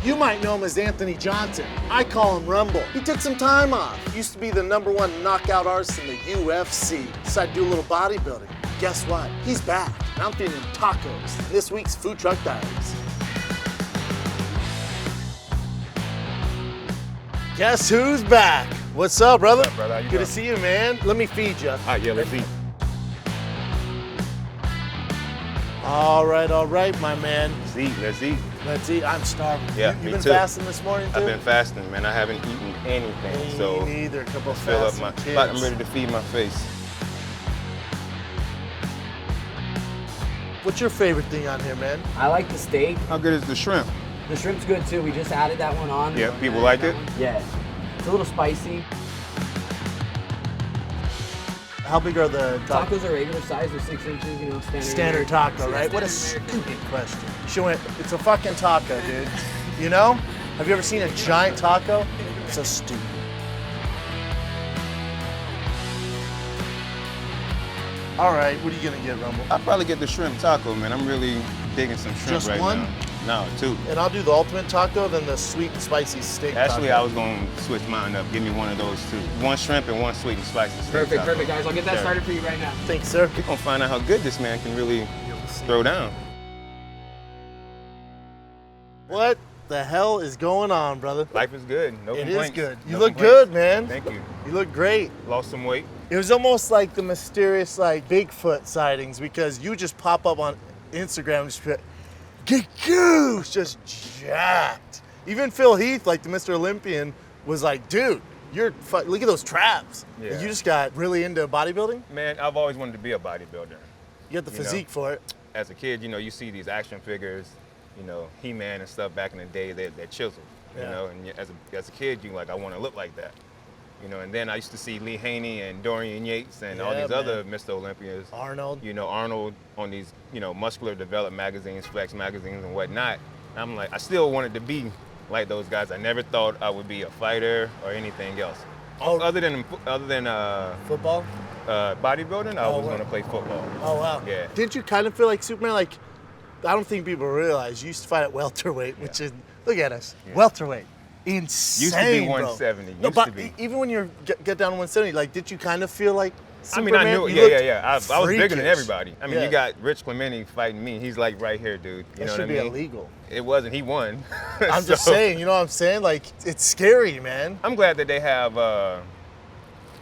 You might know him as Anthony Johnson. I call him Rumble. He took some time off. Used to be the #1 knockout artist in the UFC. Decided to do a little bodybuilding. Guess what? He's back. And I'm feeding him tacos. This week's Food Truck Diaries. Guess who's back? What's up, brother? What's up, brother? How you Good doing? to see you, man. Let me feed you. All right, yeah, let's eat. All right, my man. Let's eat. Let's eat. I'm starving. Yeah, you me been too. fasting this morning, too? I've been fasting, man. I haven't eaten anything, Me so neither. A couple of fill up fasting my. kids. I'm ready to feed my face. What's your favorite thing on here, man? I like the steak. How good is the shrimp? The shrimp's good too. We just added that one on. Yeah, people like it? Yeah. It's a little spicy. How big are the tacos? Tacos are regular size. They're 6 inches, you know, Standard taco, right? What a stupid question. She went, it's a fucking taco, dude. You know? Have you ever seen a giant taco? It's so stupid. All right, what are you gonna get, Rumble? I'll probably get the shrimp taco, man. I'm really digging some shrimp Just right one? now. No, 2. And I'll do the ultimate taco, then the sweet and spicy steak Actually, taco. I was going to switch mine up. Give me one of those 2. 1 shrimp and 1 sweet and spicy steak Perfect, taco. perfect, guys. I'll get that Sure. started for you right now. Thanks, sir. We're going to find out how good this man can really throw down. What the hell is going on, brother? Life is good. No It complaints. is good. You No look complaints. good, man. Thank you. You look great. Lost some weight. It was almost like the mysterious, like, Bigfoot sightings because you just pop up on Instagram and just be like, get goose, just jacked. Even Phil Heath, like the Mr. Olympian, was like, dude, look at those traps. Yeah. You just got really into bodybuilding? Man, I've always wanted to be a bodybuilder. You got the physique for it. As a kid, you know, you see these action figures, you know, He-Man and stuff back in the day, they're chiseled, you Yeah. know, and as a kid, you like, I want to look like that. You know, and then I used to see Lee Haney and Dorian Yates and all Yeah, these man. other Mr. Olympians. Arnold. You know, Arnold on these, you know, muscular developed magazines, Flex magazines and whatnot. And I'm like, I still wanted to be like those guys. I never thought I would be a fighter or anything else. Oh. Other than Football? bodybuilding, I Oh, was wow. going to play football. Oh, wow. Yeah. Didn't you kind of feel like Superman? Like, I don't think people realize you used to fight at welterweight, which is, look at us, welterweight. Insane, Used to be bro. 170. No, Used but to be. even when you get down to 170, like, did you kind of feel like I mean, Superman? I knew it. You looked Yeah. I was bigger than freakish. everybody. I mean, Yeah. you got Rich Clemente fighting me. He's like right here, dude. You That know should what I be mean? illegal. It wasn't. He won. I'm just So, saying, you know what I'm saying? Like, it's scary, man. I'm glad that they have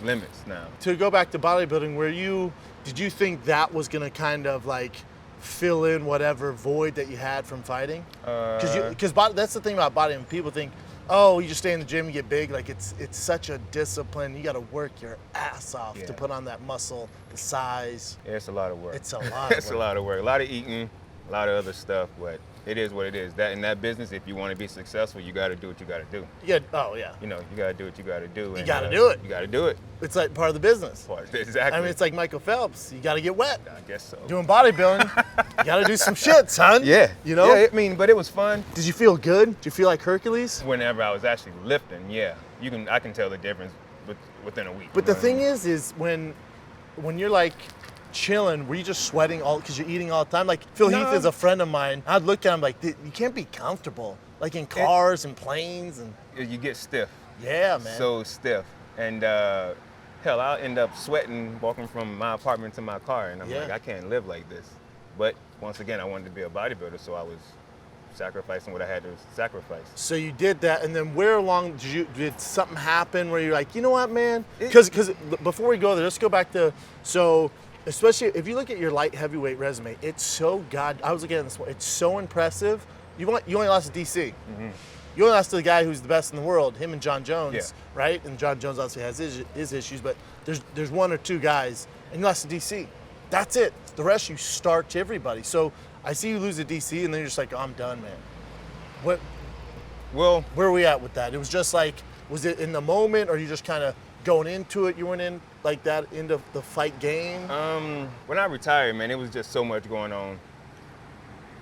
limits now. To go back to bodybuilding, did you think that was gonna kind of like fill in whatever void that you had from fighting? Because that's the thing about bodybuilding. People think, oh, you just stay in the gym, you get big. Like it's such a discipline. You got to work your ass off to Yeah. put on that muscle, the size. Yeah, it's a lot of work. It's a lot. Of It's work. a lot of work. A lot of eating, a lot of other stuff, but it is what it is. That in that business, if you want to be successful, you got to do what you got to do. Oh yeah. You know, you got to do what you got to do. You gotta do it. You got to do it. It's like part of the business. Exactly. I mean, it's like Michael Phelps. You got to get wet. I guess so. Doing bodybuilding, you got to do some shit, son. Yeah. You know. Yeah, I mean, but it was fun. Did you feel good? Did you feel like Hercules? Whenever I was actually lifting, yeah, I can tell the difference within a week. But you the know what I thing mean? is when you're like chilling, were you just sweating all because you're eating all the time? Like Phil No. Heath is a friend of mine. I'd look at him like, you can't be comfortable, like in cars and planes and. You get stiff. Yeah, man. So stiff. And hell, I'll end up sweating walking from my apartment to my car, and I'm Yeah. like, I can't live like this. But once again, I wanted to be a bodybuilder, so I was sacrificing what I had to sacrifice. So you did that, and then where along did something happen where you're like, you know what, man? Because before we go there, let's go back to especially if you look at your light heavyweight resume, it's so I was looking at this one, it's so impressive. You only lost to DC. Mm-hmm. You only lost to the guy who's the best in the world, him and John Jones, Yeah. right? And John Jones obviously has his issues, but there's 1 or 2 guys, and you lost to DC. That's it. The rest you starch everybody. So I see you lose to DC, and then you're just like, oh, I'm done, man. Well, Where are we at with that? It was just like, was it in the moment, or you just kind of going into it? You went in like that into the fight game? when I retired, man, it was just so much going on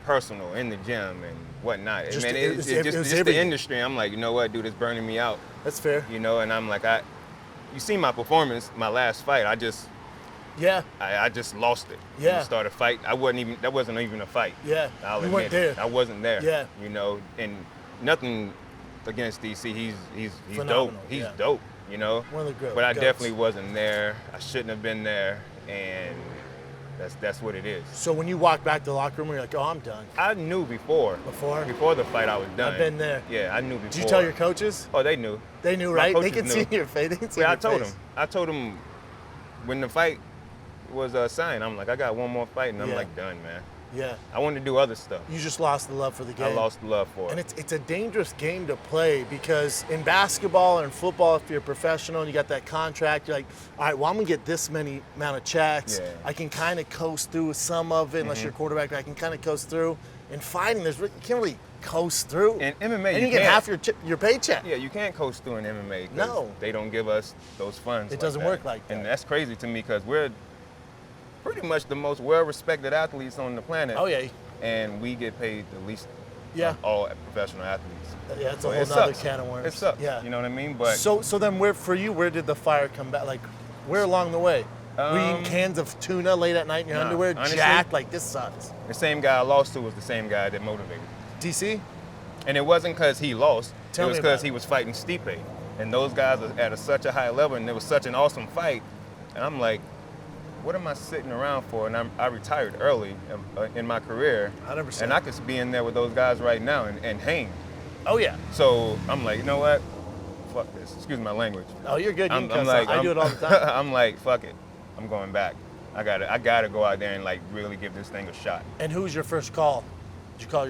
personal in the gym and whatnot. Just- Man, it was just the everything. industry. I'm like, you know what, dude, it's burning me out. That's fair. You know, and I'm like, you see my performance, my last fight, I just lost it. Yeah. You start a fight. That wasn't even a fight. Yeah. I'll You admit weren't there. I wasn't there. Yeah. You know, and nothing against DC. He's dope. Phenomenal, He's yeah. dope, you know. One of the But I goats. definitely wasn't there. I shouldn't have been there, and that's what it is. So when you walk back to the locker room, you're like, oh, I'm done. I knew before Before the fight, I was done. I've been there. Yeah, I knew before. Did you tell your coaches? Oh, they knew. They knew, My right? They coaches can knew. see in your face. They can see Yeah, in your face. I told them when the fight was signed. I'm like, I got one more fight, and I'm Yeah. like done, man. Yeah. I wanted to do other stuff. You just lost the love for the game. I lost the love for And it. it's a dangerous game to play because in basketball and football, if you're a professional and you got that contract, you're like, all right, well, I'm gonna get this many amount of checks. Yeah. I can kind of coast through some of it, unless you're a quarterback. I can kind of coast through. In fighting, you can't really coast through. In MMA, and you get can't. half your paycheck. Yeah, you can't coast through in MMA. 'Cause No. they don't give us those funds. It doesn't that. work like that. And that's crazy to me because we're pretty much the most well-respected athletes on the planet. Oh yeah, And we get paid the least yeah, of all professional athletes. yeah. It's a So whole it nother sucks. can of worms. It sucks. Yeah. You know what I mean? But So then, where did the fire come back? Like, where along the way? Were you eating cans of tuna late at night in your Nah, underwear, honestly- jacked? Like, this sucks. the same guy I lost to was the same guy that motivated me. DC? And it wasn't because he lost. Tell it was me about because it. he was fighting Stipe. And those guys are at such a high level, and it was such an awesome fight. And I'm like, what am I sitting around for? And I retired early in my career. 100%. And I could be in there with those guys right now and hang. Oh yeah. So I'm like, you know what? Fuck this. Excuse my language. Oh, you're good. You can I'm cuss. like, I do it all the time. I'm like, fuck it. I'm going back. I gotta go out there and like really give this thing a shot. And who was your first call? Did you call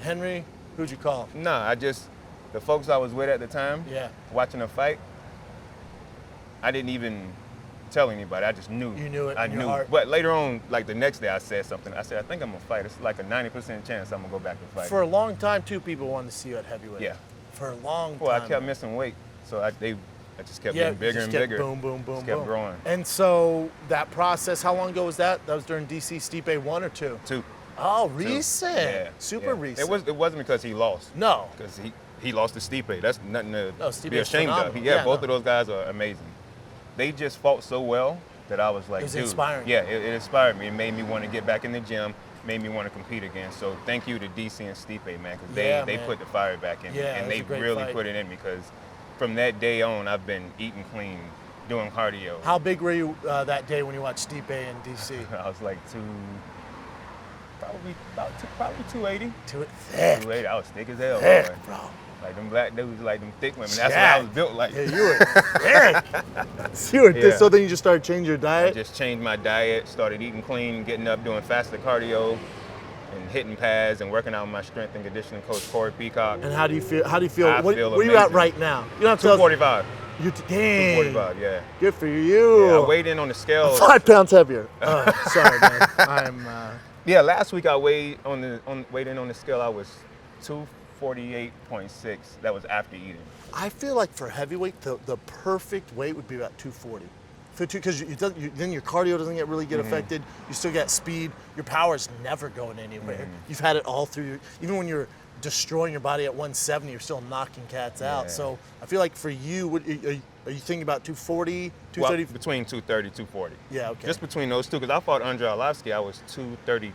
Henry? Who'd you call? Nah, the folks I was with at the time, Yeah. watching the fight, I didn't even tell anybody. I just knew. You knew it I in your knew. heart. But later on, like the next day, I said something. I said, I think I'm gonna fight. It's like a 90% chance I'm gonna go back and fight. For a long time, too, people wanted to see you at heavyweight. Yeah. For a long time. Well, I kept missing weight, so I just kept getting bigger just and kept bigger. Boom, boom, boom, Just kept boom. growing. And so that process, how long ago was that? That was during DC Stipe 1 or 2? 2. Oh, 2. recent. Yeah. Super yeah. recent. It wasn't because he lost. No. Because he lost to Stipe. That's nothing to No, Stipe be is ashamed of. phenomenal. Yeah, Yeah, both no. of those guys are amazing. They just fought so well that I was like, It was dude. inspiring. Yeah, it inspired me. It made me want to get back in the gym, made me want to compete again. So thank you to DC and Stipe, man, because Yeah, they man. put the fire back in me. Yeah, it And was they a great really fight. put it in me because from that day on, I've been eating clean, doing cardio. How big were you that day when you watched Stipe in DC? I was like probably 280. To it thick. 280. I was thick as hell, Thick, boy. bro. Like them black dudes, like them thick women. That's what I was built like. Yeah, you were thick. You were thick. Yeah. So then you just started changing your I diet? just changed my diet, started eating clean, getting up, doing faster cardio, and hitting pads and working out with my strength and conditioning coach, Corey Peacock. And how do you feel? How do you feel? I What, feel where you at amazing. right now? You don't have to tell us. 245. You dang. 245, yeah. Good for you. Yeah, I weighed in on the scale. 5 pounds heavier. Sorry, man. I'm. Yeah, last week I weighed weighed in on the scale. I was 248.6. That was after eating. I feel like for heavyweight, the perfect weight would be about 240. Because then your cardio doesn't really get affected. You still get speed. Your power is never going anywhere. You've had it all through. Even when you're destroying your body at 170, you're still knocking cats out. Yeah. So I feel like for you, are you thinking about 240, Well, 230? between 230, 240. Yeah, okay. Just between those two, because I fought Andre Arlovsky, I was 232,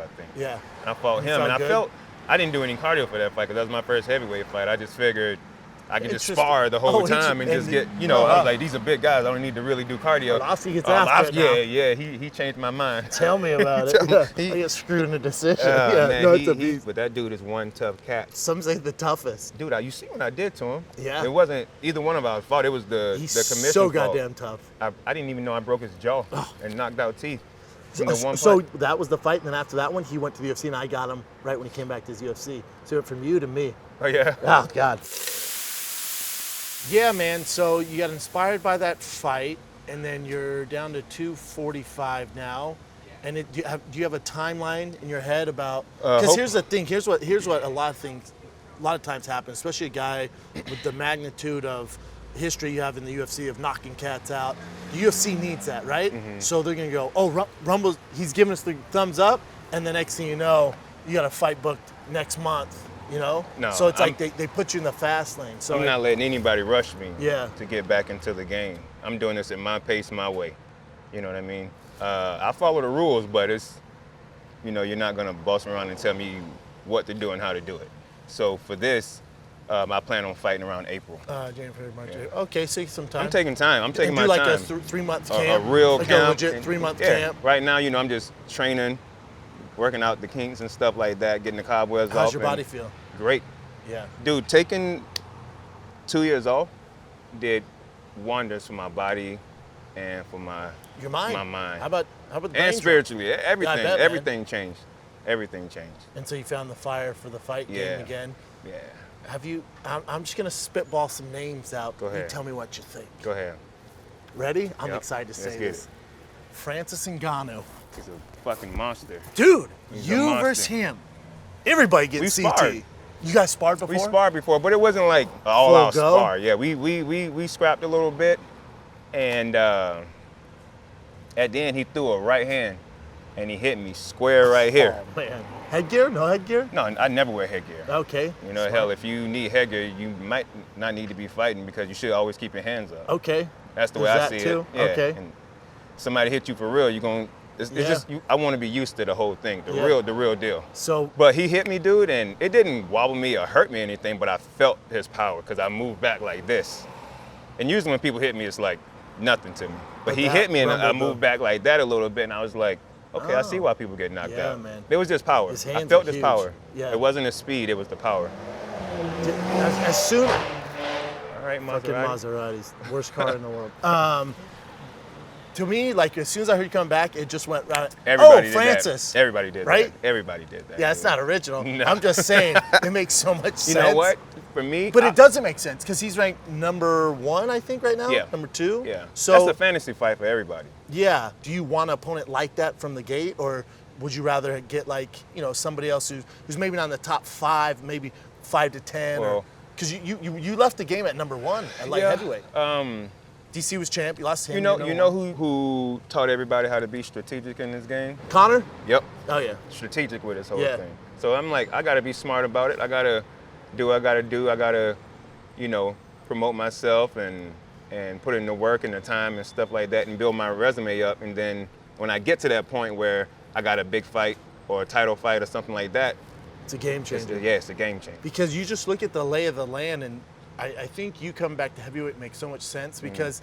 I think. Yeah. And I fought You him, felt and good? I felt I didn't do any cardio for that fight because that was my first heavyweight fight. I just figured I could just Interesting. spar the whole Oh, time and just get, I was like, these are big guys. I don't need to really do cardio. Arlovsky gets after it now. Yeah, he changed my mind. Tell me about it. Tell me. I get screwed in a decision. Man, it's a beast. but that dude is one tough cat. Some say the toughest. Dude, you see what I did to him? Yeah. It wasn't either one of our fault. It was the He's commission's so fault. goddamn tough. I didn't even know I broke his jaw and knocked out teeth. So, In the one so fight. that was the fight, and then after that one, he went to the UFC, and I got him right when he came back to his UFC. So it went from you to me. Oh, yeah? Oh, God. Yeah, man, so you got inspired by that fight, and then you're down to 245 now. And do you have a timeline in your head about? Because here's the thing. Here's what a lot of times happen, especially a guy with the magnitude of history you have in the UFC of knocking cats out. The UFC needs that, right? So they're gonna go, oh, Rumble's, he's giving us the thumbs up, and the next thing you know, you got a fight booked next month. You know? No, So it's like they put you in the fast lane. So I'm not letting anybody rush me Yeah. to get back into the game. I'm doing this at my pace, my way. You know what I mean? I follow the rules, but it's, you're not gonna boss around and tell me what to do and how to do it. So for this, I plan on fighting around April. January, March. Yeah. Okay, so some time. I'm taking time. I'm taking do my like time. a 3-month camp. A real like camp. a legit 3-month camp. Right now, you know, I'm just training, working out the kinks and stuff like that, getting the cobwebs off. How's your body feel? Great. Yeah. Dude, taking 2 years off did wonders for my body and for my your mind. My mind. How about the brain and drop? spiritually, everything. Yeah, I bet, everything changed. Everything changed. And so you found the fire for the fight game again. Yeah. Have you? I'm just gonna spitball some names out. Go ahead. You tell me what you think. Go ahead. Ready? I'm Yep. excited to say Let's get this. it. Francis Ngannou. He's a fucking monster. Dude, He's a you monster. versus him. Everybody gets We CT. sparred. You guys sparred before? We sparred before, but it wasn't like an all-out Full go? spar. Yeah, we scrapped a little bit, and at the end he threw a right hand, and he hit me square right here. Oh man. Headgear? No headgear? No, I never wear headgear. Okay. You know, hell, if you need headgear, you might not need to be fighting because you should always keep your hands up. Okay. That's the There's way I that see too? it. Yeah. Okay. And somebody hit you for real, you're going. It's just I want to be used to the whole thing, the real deal. So, but he hit me, dude, and it didn't wobble me or hurt me or anything, but I felt his power because I moved back like this. And usually when people hit me, it's like nothing to me. But he hit me and I moved back like that a little bit, and I was like, okay, I see why people get knocked out. Man. It was just power. His I hands felt are his huge. power. Yeah. It wasn't his speed, it was the power. As soon All right, fucking Maserati. Maseratis, worst car in the world. To me, like as soon as I heard you come back, it just went right. Everybody did Francis. that. Everybody did Right? that. Everybody did that. Yeah, it's not original. No. I'm just saying it makes so much sense. You know what? For me, But it doesn't make sense because he's ranked number 1, I think, right now. Yeah. Number 2. Yeah. So that's a fantasy fight for everybody. yeah, do you want an opponent like that from the gate, or would you rather get like somebody else who's maybe not in the top 5, maybe 5 to 10, Well, because you left the game at number 1 at light heavyweight. DC was champ. You lost him. You know who taught everybody how to be strategic in this game? Connor? Yep. Oh yeah. Strategic with this whole Yeah. thing. So I'm like, I gotta be smart about it. I gotta do what I gotta do. I gotta, promote myself and put in the work and the time and stuff like that and build my resume up. And then when I get to that point where I got a big fight or a title fight or something like that, It's a game changer. it's a game changer. Because you just look at the lay of the land, and I think you come back to heavyweight makes so much sense because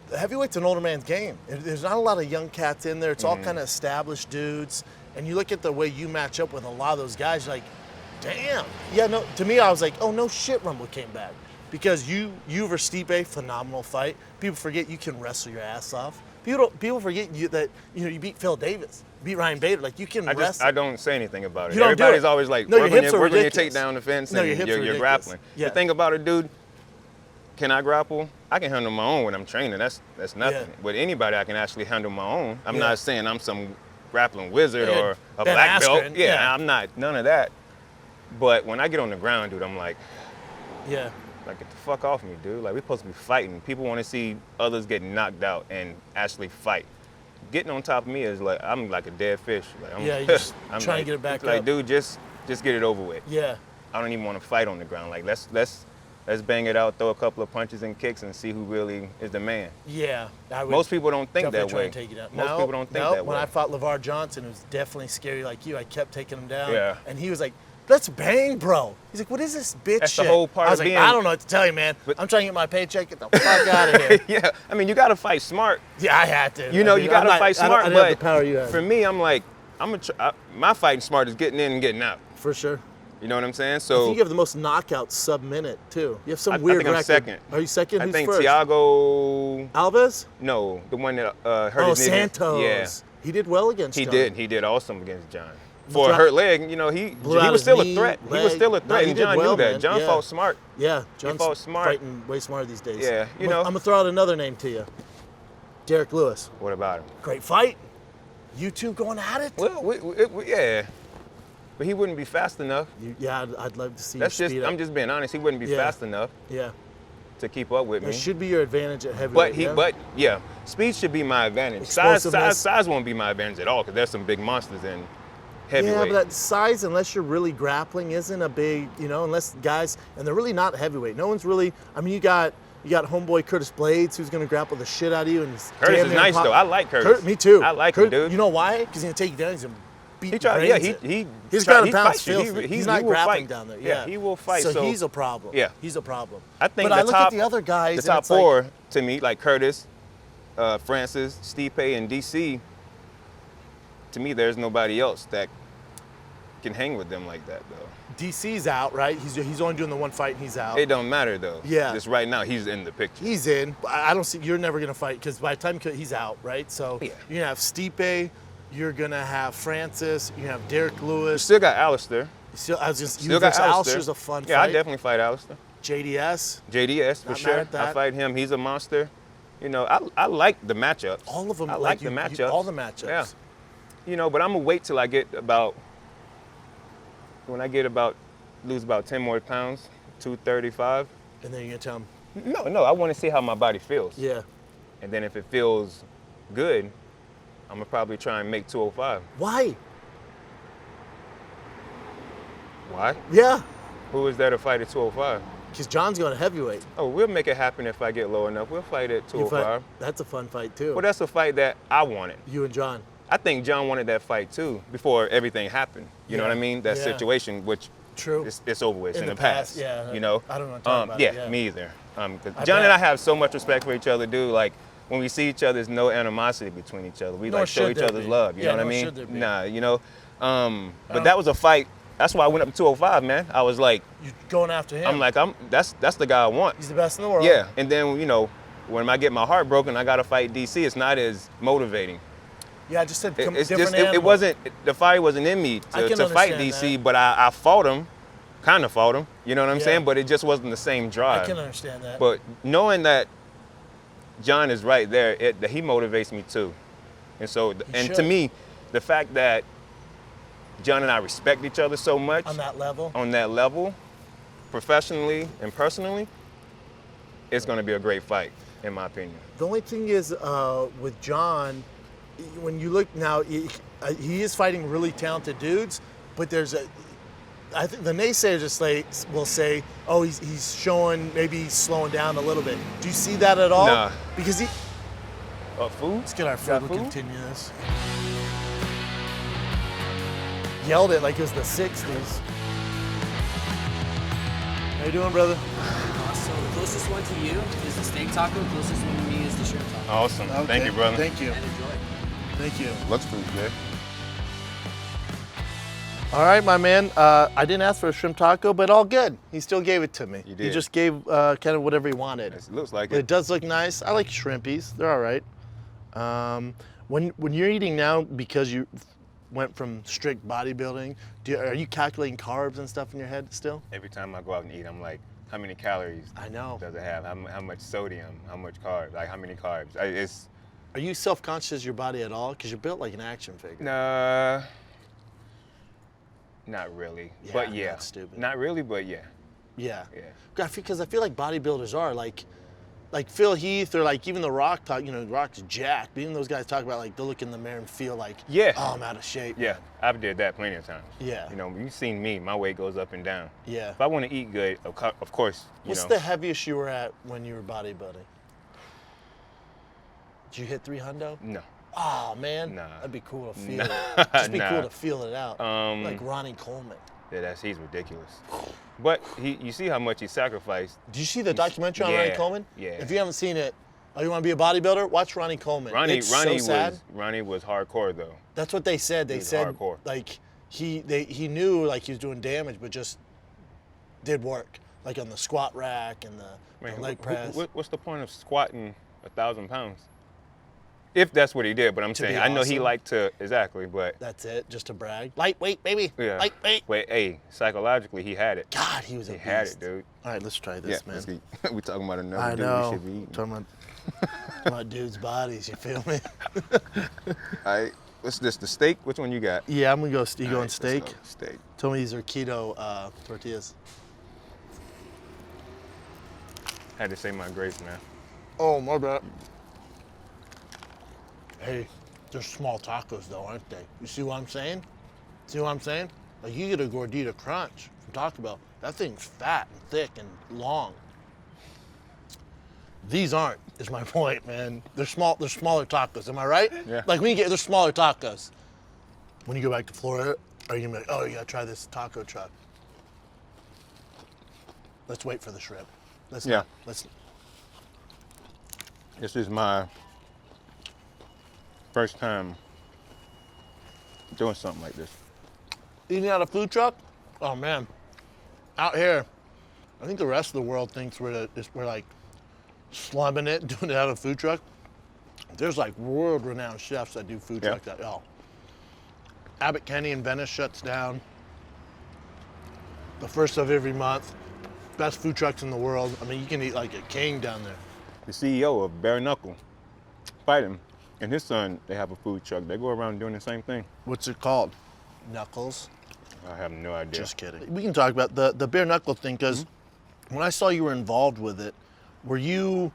the heavyweight's an older man's game. There's not a lot of young cats in there. It's all kind of established dudes. And you look at the way you match up with a lot of those guys, you're like, damn. Yeah, no. To me, I was like, oh no shit, Rumble came back because you versus Stipe, phenomenal fight. People forget you can wrestle your ass off. People forget that you beat Phil Davis, beat Ryan Bader. Like you can wrestle. I don't say anything about it. You don't do Everybody's it. always like, No, your hips are working your ridiculous. takedown defense No, and your hips are you're ridiculous. grappling. Yeah. The thing about it, dude, can I grapple? I can handle my own when I'm training. That's nothing. Yeah. With anybody, I can actually handle my own. I'm Yeah. not saying I'm some grappling wizard Yeah, or a Ben black belt. Askren, Yeah, yeah. I'm not none of that. But when I get on the ground, dude, I'm like, Yeah. get the fuck off me, dude. Like, we're supposed to be fighting. People want to see others get knocked out and actually fight. Getting on top of me is like, I'm like a dead fish. Like, I'm, Yeah, you're just I'm trying like, to get it back like, up. dude, just get it over with. Yeah. I don't even want to fight on the ground. Like, let's bang it out, throw a couple of punches and kicks and see who really is the man. Yeah. I would Most people don't think definitely that try way. and take you down. Most people don't think that way. When I fought LeVar Johnson, it was definitely scary like you. I kept taking him down. Yeah. And he was like, let's bang, bro. He's like, what is this bitch That's the shit? whole part I was of like, being- I don't know what to tell you, man. I'm trying to get my paycheck. Get the fuck out of here. Yeah, I mean, you got to fight smart. Yeah, I had to. You know, I mean, you got to I'm not- fight I don't- smart. I don't have But the power you have. for me, I'm like, my fighting smart is getting in and getting out. For sure. You know what I'm saying? I So think you have the most knockouts sub-minute, too. You have some I weird think I'm record. second. Are you second? I Who's think first? Tiago. Alves? No, the one that hurt Oh, his knee. Santos. Yeah, He did well against he John. did. He did awesome against John. For John- a hurt leg, he Blew out was his still a knee, threat. He was leg. still a No, threat, he and did John well, knew that. man. John Yeah. fought smart. Yeah, John's fought smart. fighting way smarter these days. Yeah, I'm going to throw out another name to you. Derek Lewis. What about him? Great fight. You two going at it? Well, yeah, but he wouldn't be fast enough. Yeah, I'd love to see That's you just. speed up. I'm just being honest. He wouldn't be Yeah. fast enough Yeah. to keep up with That me. should be your advantage at heavyweight. But speed should be my advantage. Explosiveness. Size won't be my advantage at all because there's some big monsters in heavyweight. Yeah, but that size, unless you're really grappling, isn't a big, unless guys, and they're really not heavyweight. No one's really, I mean, you got homeboy Curtis Blades who's going to grapple the shit out of you. And Curtis damn is near nice, though. I like Curtis. Me too. I like him, dude. You know why? Because he's going to take you down. He's going to beat He tried. brains Yeah, in. he. His tried- ground he and pound's fights you. filthy. He He's not will grappling fight. down there. Yeah, he will fight. So he's a problem. Yeah. He's a problem. I think but the I look top, at the other guys. the top and it's four like, to me, like Curtis, Francis, Stipe, and DC. To me, there's nobody else that can hang with them like that, though. DC's out, right? He's only doing the one fight and he's out. It don't matter though. Yeah. Just right now, he's in the picture. He's in. I don't see. You're never gonna fight because by the time he's out, right? So Yeah. you're gonna have Stipe. You're gonna have Francis. You have Derek You Lewis. still got Alistair. Still, I was just. Still got Alistair. Alistair's a fun Yeah, fight. I definitely fight Alistair. JDS. JDS for Not mad sure. at that. I fight him. He's a monster. You know, I like the matchups. All of them. I like the matchups. All the matchups. Yeah. You know, but I'm gonna wait till I get about. When I get about, lose about 10 more pounds, 235. And then you're gonna tell him. No, I want to see how my body feels. Yeah. And then if it feels good, I'm gonna probably try and make 205. Why? Why? Yeah. Who is there to fight at 205? Because John's going to heavyweight. Oh, we'll make it happen if I get low enough. We'll fight at You 205. That's a fun fight too. Well, that's a fight that I wanted. You and John. I think John wanted that fight too before everything happened. You know Yeah. what I mean? That Yeah. situation, which True. it's over with. It's in the past. Yeah. You know? I don't know what I'm talking about. Yeah, Yeah. me either. 'Cause I John bet. and I have so much respect for each other, dude. Like when we see each other, there's no animosity between each other. We Nor like show should each there other's be. love. You Yeah, know what I nor mean? should there be. Nah, you know. But that was a fight. That's why I went up to 205, man. I was like, You're going after him. I'm like, that's the guy I want. He's the best in the world. Yeah, and then you know, when I get my heart broken, I gotta fight DC. It's not as motivating. Yeah, I just said It's different just animal. it wasn't the fire wasn't in me I can to fight understand DC, that. but I fought him, kind of fought him. You know what I'm Yeah. saying? But it just wasn't the same I drive. can understand that. But knowing that John is right there, that he motivates me too. And so, and to should. me, the fact that John and I respect each other so much on that level. professionally and personally, it's going to be a great fight, in my opinion. The only thing is with John, when you look now, he is fighting really talented dudes, but I think the naysayers just will say, oh, he's showing, maybe he's slowing down a little bit. Do you see that at all? Nah. Because Food? let's get our food. Got We'll food? continue this. Yelled it like it was the 60s. How you doing, brother? So the closest one to you is the steak taco. Closest one to me is the shrimp taco. Awesome. Thank you, brother. Thank you. And enjoy. Thank you. Looks pretty good. All right, my man. I didn't ask for a shrimp taco, but all good. He still gave it to me. You He did. just gave kind of whatever he wanted. It looks like But it it. does look nice. I like shrimpies. They're all right. When you're eating now, because you went from strict bodybuilding, are you calculating carbs and stuff in your head still? Every time I go out and eat, I'm like, how many calories I know. does it have? How much sodium? How much carbs? Like how many carbs? Are you self-conscious of your body at all? Because you're built like an action figure. Nah, not really. Yeah, But yeah, that's stupid. Not really, but yeah. Yeah. Yeah. Because I feel like bodybuilders are like Phil Heath or like even The Rock talk. You know, The Rock's jacked. But even those guys talk about like they'll look in the mirror and feel like, Yeah. oh, I'm out of shape. Yeah, I've did that plenty of times. Yeah. You know, you've seen me. My weight goes up and down. Yeah. If I want to eat good, of course, What's the heaviest you were at when you were bodybuilding? Did you hit 300? No. Oh man, Nah. that'd be cool to feel Nah. it. Just be Nah. cool to feel it out. Like Ronnie Coleman. Yeah, he's ridiculous. But you see how much he sacrificed. Did you see the documentary on Ronnie Yeah, Coleman? yeah. If you haven't seen it, oh, you want to be a bodybuilder? Watch Ronnie Coleman. It's so sad. Ronnie was hardcore though. That's what they said. They was said hardcore. like he knew like he was doing damage, but just did work like on the squat rack and the leg press. What's the point of squatting 1,000 pounds? If that's what he did, but I'm saying be I know he awesome. liked to exactly, but That's it, just to brag. Lightweight, baby. yeah. Lightweight. Wait, hey, psychologically he had it. God, he was a He beast. had it, dude. All right, let's try this, man. let's eat. We talking about another I dude know. we should be eating. Talking about dudes' bodies. You feel me? All right, what's this? The steak? Which one you got? Yeah, I'm gonna go. You All going right, let's steak? go. Steak. Tell me these are keto tortillas. Had to say my grace, man. Oh, my bad. Hey, they're small tacos though, aren't they? You see what I'm saying? See what I'm saying? Like you get a gordita crunch from Taco Bell. That thing's fat and thick and long. These aren't, is my point, man. They're small. They're smaller tacos. Am I right? Yeah. Like they're smaller tacos. When you go back to Florida, are you gonna be like, oh, you gotta try this taco truck? Let's wait for the shrimp. Let's Yeah. not, let's. This is my first time doing something like this. Eating out a food truck? Oh man, out here, I think the rest of the world thinks we're like slumming it, doing it out of a food truck. There's like world-renowned chefs that do food trucks. Abbott Kenny in Venice shuts down the first of every month. Best food trucks in the world. I mean, you can eat like a king down there. The CEO of Bare Knuckle, Fighting, and his son, they have a food truck. They go around doing the same thing. What's it called? Knuckles? I have no idea. Just kidding. We can talk about the bare knuckle thing, because when I saw you were involved with it, were you,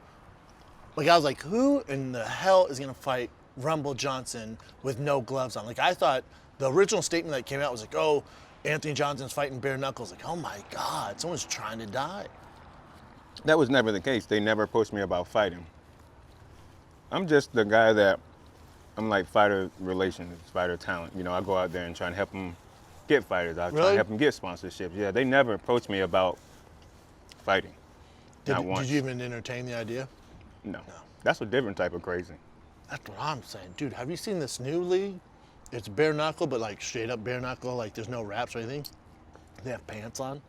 like, I was like, who in the hell is gonna fight Rumble Johnson with no gloves on? Like, I thought the original statement that came out was like, oh, Anthony Johnson's fighting bare knuckles. Like, oh my God, someone's trying to die. That was never the case. They never approached me about fighting. I'm just the guy that, I'm like fighter relations, fighter talent. You know, I go out there and try and help them get fighters. I try Really? and help them get sponsorships. Yeah, they never approached me about fighting. Not once. Did you even entertain the idea? No. That's a different type of crazy. That's what I'm saying. Dude, have you seen this new league? It's bare knuckle, but like straight up bare knuckle. Like there's no wraps or anything. They have pants on.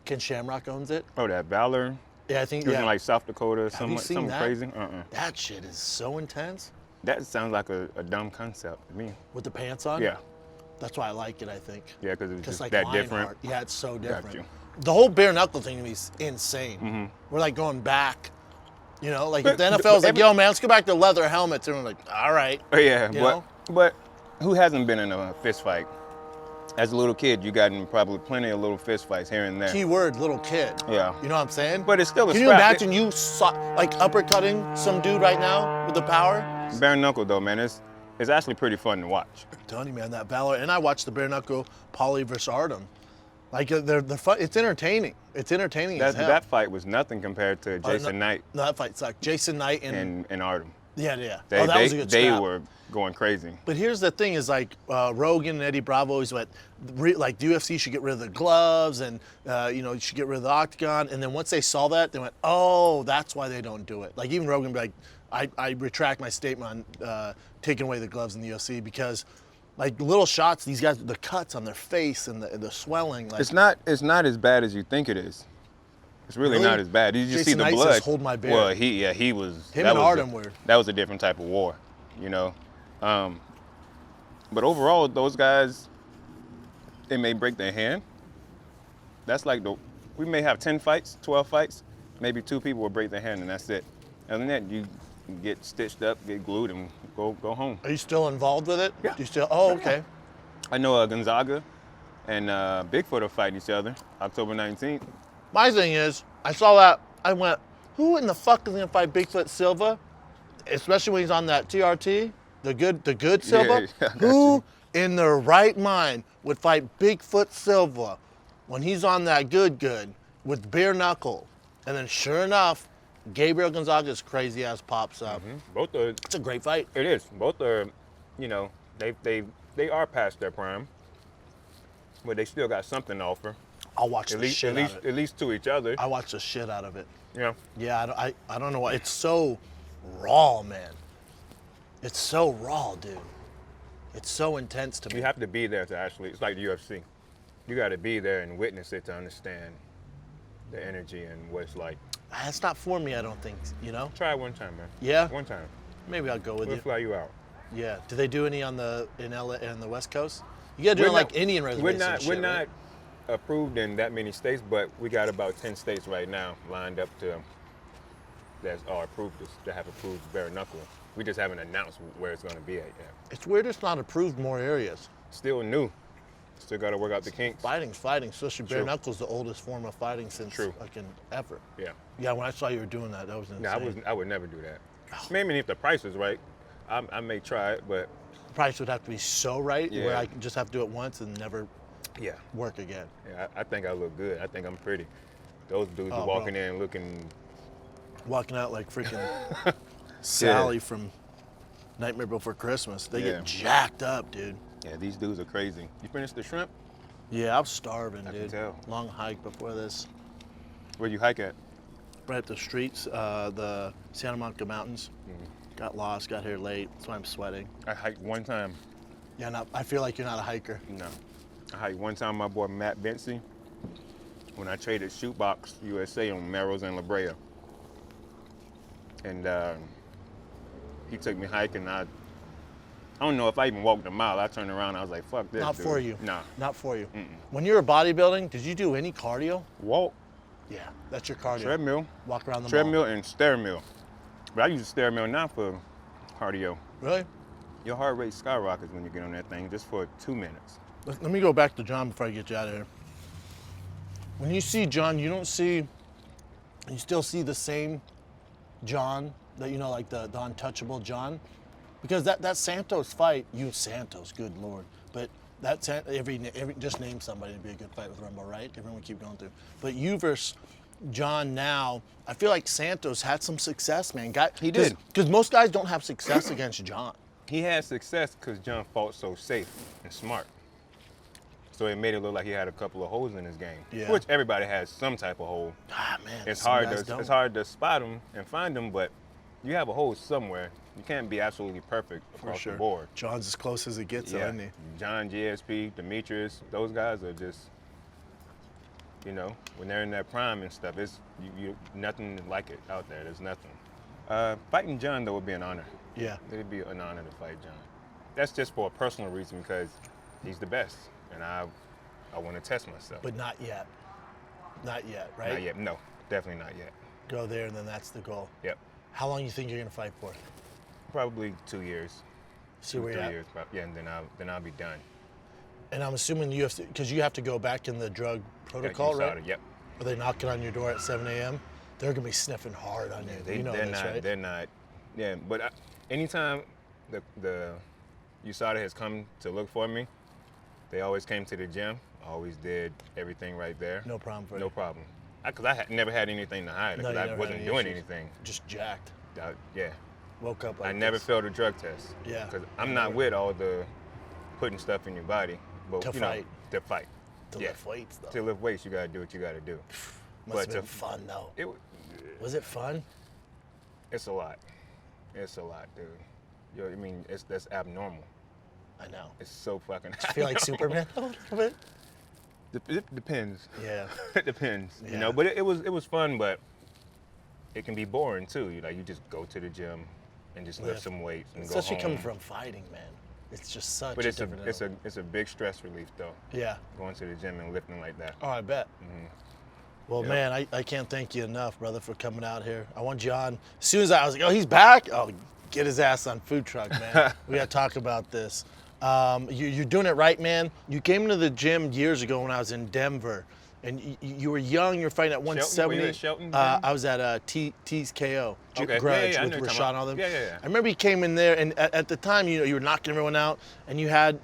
Ken Shamrock owns it. Oh, that Valor? Yeah, I think, It was yeah. in like South Dakota, Have you something, seen something that? crazy. That shit is so intense. That sounds like a dumb concept to me. With the pants on? Yeah. That's why I like it, I think. Yeah, because it's just like that Lionheart. different. Yeah, it's so different. you. The whole bare knuckle thing to me is insane. We're like going back, you know, like if the NFL was like, yo man, let's go back to leather helmets, and we're like, all right. Oh, yeah, You know? but who hasn't been in a fist fight? As a little kid, you got in probably plenty of little fist fights here and there. Key word, little kid. Yeah. You know what I'm saying? But it's still a Can you scrap. imagine you like uppercutting some dude right now with the power? Bare knuckle though, man, it's actually pretty fun to watch. I'm telling you, man, that Valor, and I watched the bare knuckle Paulie versus Artem. Like they're fun. It's entertaining. It's entertaining as hell. That fight was nothing compared to Jason Knight No, that fight sucked. Jason Knight and Artem. yeah. They, that was a good they scrap. were going crazy. But here's the thing: is like Rogan and Eddie Bravo always went, like the UFC should get rid of the gloves, and you know, you should get rid of the octagon. And then once they saw that, they went, oh, that's why they don't do it. Like even Rogan be like, I retract my statement on taking away the gloves in the UFC, because like little shots, these guys, the cuts on their face and the swelling. Like, It's not as bad as you think it is. It's really not as bad. You just Jason see the Knight blood. says, "Hold my beer." Well, he was. Him that and was Artem were. That was a different type of war, you know. But overall, those guys, they may break their hand. That's like we may have 10 fights, 12 fights, maybe 2 people will break their hand and that's it. Other than that, you get stitched up, get glued, and go home. Are you still involved with it? Yeah. Do you still? Oh, okay. I know Gonzaga and Bigfoot are fighting each other, October 19th. My thing is, I saw that, I went, who in the fuck is gonna fight Bigfoot Silva? Especially when he's on that TRT, the good Silva. Yeah, Who in their right mind would fight Bigfoot Silva when he's on that good with bare knuckle? And then sure enough, Gabriel Gonzaga's crazy ass pops up. Both are. It's a great fight. It is. Both are, you know, they are past their prime, but they still got something to offer. I'll watch the shit out of it. At least to each other. I watch the shit out of it. Yeah. Yeah, I don't know why. It's so raw, man. It's so raw, dude. It's so intense to me. You have to be there to actually. It's like the UFC. You got to be there and witness it to understand the energy and what it's like. It's not for me, I don't think, you know? Try it one time, man. Yeah? One time. Maybe I'll go with We'll you. fly you out. Yeah. Do they do any in LA and the West Coast? You gotta do it like Indian reservations. We're not approved in that many states, but we got about 10 states right now lined up that are approved to have approved bare knuckle. We just haven't announced where it's going to be at yet. It's weird it's not approved more areas. Still new. Still got to work out the kinks. Fighting's fighting, especially bare True. knuckle's the oldest form of fighting since fucking ever. Yeah. Yeah, when I saw you were doing that was insane. No, I would never do that. Maybe if the price is right, I may try it, but The price would have to be so right where Yeah. I could just have to do it once and never yeah. work again. Yeah, I think I look good. I think I'm pretty. Those dudes are walking in looking. Walking out like freaking Sally from Nightmare Before Christmas. They get jacked up, dude. Yeah, these dudes are crazy. You finished the shrimp? Yeah, I'm starving, I dude. can tell. Long hike before this. Where'd you hike at? Right up the streets, the Santa Monica Mountains. Got lost, got here late. That's why I'm sweating. I hiked one time. Yeah, I feel like you're not a hiker. No. I hiked one time with my boy Matt Bency when I traded Shootbox USA on Melrose and La Brea. And he took me hiking. I don't know if I even walked a mile. I turned around, I was like, fuck this, Not dude. for you. Nah. Not for you. Mm-mm. When you were bodybuilding, did you do any cardio? Walk, Yeah, that's your cardio. treadmill, Walk around the treadmill mall. and stair mill. But I use a stair mill now for cardio. Really? Your heart rate skyrockets when you get on that thing just for 2 minutes. Let me go back to John before I get you out of here. When you see John, you still see the same John that, like the untouchable John? Because that Santos fight, Santos, good Lord. But just name somebody to be a good fight with Rumble, right? Everyone we keep going through. But you versus John now, I feel like Santos had some success, man. He did. Because most guys don't have success against John. He had success because John fought so safe and smart. So it made it look like he had a couple of holes in his game. Yeah. Which everybody has some type of hole. Ah, man. It's some hard guys to don't. it's hard to spot them and find them, but you have a hole somewhere. You can't be absolutely perfect across For sure. the board. John's as close as it gets, though, Yeah. isn't he? John, GSP, Demetrius, those guys are just, when they're in their prime and stuff, it's you nothing like it out there. There's nothing. Fighting John though would be an honor. Yeah. It'd be an honor to fight John. That's just for a personal reason because he's the best, and I want to test myself. But not yet. Not yet, right? Not yet. No, definitely not yet. Go there, and then that's the goal. Yep. How long you think you're gonna fight for? Probably 2 years. See 2, where 3 you're at. years. Yeah, and then I'll be done. And I'm assuming you have to, because you have to go back in the drug protocol, Yeah, right? Yep. Are they knocking on your door at 7 a.m.? They're gonna be sniffing hard on you. You know they're this, not. right? They're not. Yeah, but anytime the USADA has come to look for me, they always came to the gym. I always did everything right there. No problem for you. No problem. Because I never had anything to hide. No, Because you I never wasn't had doing issues. anything. Just jacked. Yeah. Woke up like I never this. failed a drug test. Yeah. Because I'm not with all the putting stuff in your body. But To you fight. know, to fight. To Yeah. lift weights, though. To lift weights, you gotta do what you gotta do. Must have been to- fun, though. It, Was it fun? it's a lot. It's a lot, dude. I mean, that's abnormal. I know. It's so fucking. I feel like Superman a little bit. It depends. Yeah. It depends. Yeah. But it was fun, but it can be boring too. You just go to the gym and just lift Yeah. some weights and Especially go home. coming from fighting, man. It's just such But a it's different animal. it's a big stress relief though. Yeah. Going to the gym and lifting like that. Oh, I bet. Well, Yeah. man, I can't thank you enough, brother, for coming out here. I want John. As soon as I was like, oh, he's back. Oh, get his ass on food truck, man. We got to talk about this. You're doing it right, man. You came into the gym years ago when I was in Denver, and you were young. You were fighting at 170. Were you at Shelton? I was at T's KO. Okay. Grudge Yeah, I with know you're talking Rashad about. and all them. Yeah. I remember you came in there, and at the time, you were knocking everyone out, and you had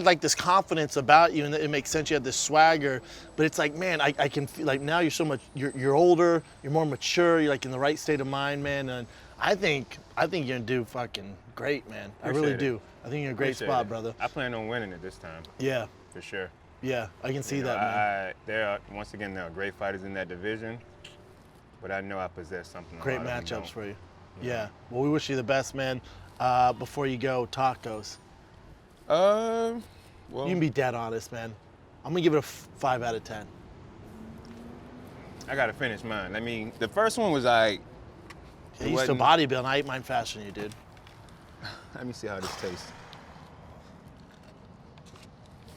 like this confidence about you, and it makes sense. You had this swagger, but it's like, man, I can feel like now you're older, you're more mature, you're like in the right state of mind, man. And I think you're gonna do fucking great, man. I really Appreciate it. do. I think you're in a great Appreciate spot, it. brother. I plan on winning it this time Yeah, for sure. yeah, I can see You know, that, man. once again, there are great fighters in that division, but I know I possess something. Great a lot of them matchups don't. for you. Yeah. Well, we wish you the best, man. Before you go, tacos. Well, You can be dead honest, man. I'm gonna give it a 5 out of 10. I gotta finish mine. I mean, the first one was I I used to bodybuild, and I ate mine faster than you did. Let me see how this tastes.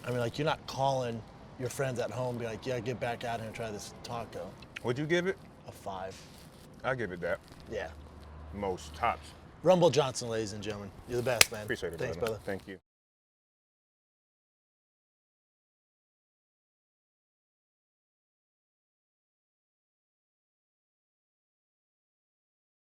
I mean, like, you're not calling your friends at home, be like, yeah, get back out here and try this taco. Would you give it? A 5. I'll give it that. Yeah. Most tops. Rumble Johnson, ladies and gentlemen. You're the best, man. Appreciate it, Thanks, brother. brother. Thank you.